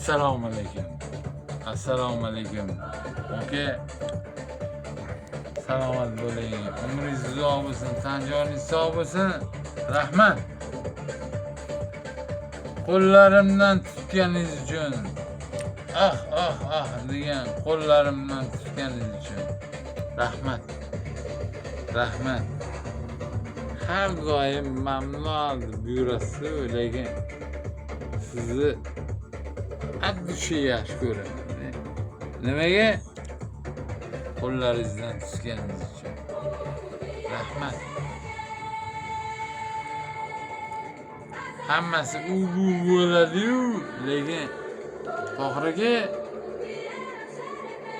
Assalomu alaykum. Assalomu alaykum. Oka. Salomat bo'ling. Umringiz uzoq bo'lsin, tanjoningiz sog' bo'lsin. Rahmat. Qo'llarimdan tutganingiz uchun. Ah degan qo'llarimdan tutganingiz uchun. Rahmat. Rahmat. Har doim mamnun buyurasiz, lekin sizni addushi yaxshi ko'raman. Nimaga? Qo'llaringizdan tutganingiz uchun. Rahmat. Hammasi u bo'ladi-yu, lekin Tohir aka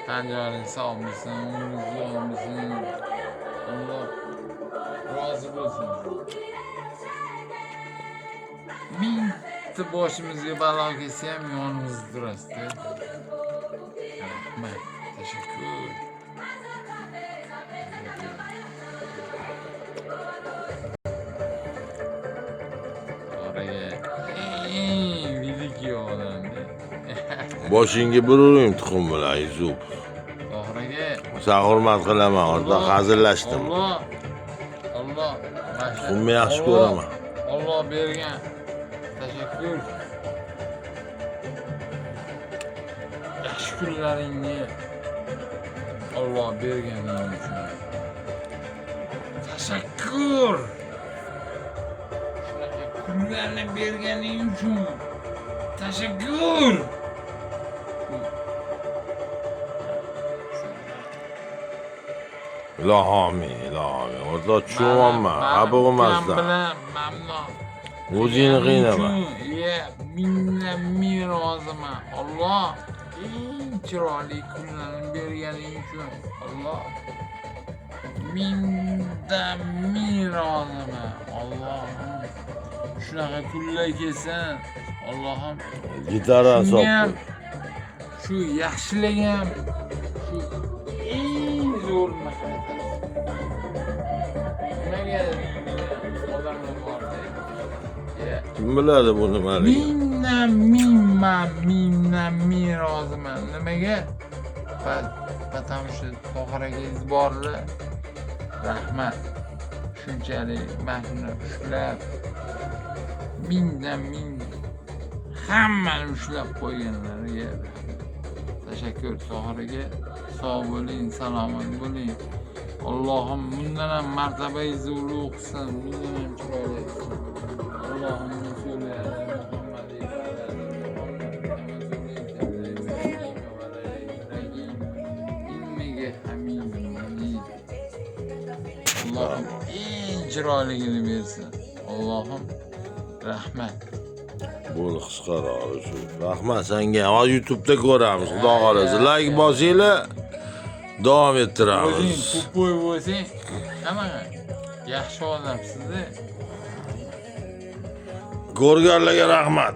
tanjoningiz sog' bo'lsin, umringiz uzoq bo'lsin. Alloh rozi bo'lsin. Mingta boshimizga balo kelsa ham yonimizda turasiz. Rahmat. Teşekkür. Oraya video odam. Boshingga burayim tuxum bilan Yusuf. Oraya. Sen hurmat qilaman, orada hazillashdim. Allah. Tuxumni yaxshi ko'raman. Allah bergan. Teşekkür. Yaxshi kunlaringni Allah berganing uchun. Teşekkür. Shunaqa kunlarni berganing uchun. Teşekkür. Ilohim. Orada tushunyapman. Abog'imazdan. Mamnun. O'zingni qiynama. Ming roziman. Allah eng chiroyli kunlarni berganing uchun. Allah mingdan ming roziman. Allohim shunaqa kunlar kelsin. Allohim Gitara sop. Shu yaxshilik ham shu eng zo'r narsa. Nimaga odamlar bor? Kim biladi bu nimaligini? Mingdan ming roziman. Nimaga? Потому что Tohir akangiz borlar. Rahmat. Shunchalik meni ushlab mingdan ming hammani ushlab qo'yganlarga tashakkur. Tohir aka sog' bo'ling, salomat bo'ling. Allohim bundan ham martabangizni ulug' qilsin, bundan ham chiroyli qilsin. Allohim Allohim eng chiroyligini bersin. Allohim rahmat. Bo'l qisqaroq shu. Rahmat senga. Hozir YouTube'da ko'ramiz. Xudo xolasa. Like bosinglar. Davom ettiramiz. O'zing po'poy bo'lsang, qanaqa yaxshi odamsiz-da. Ko'rganlarga rahmat.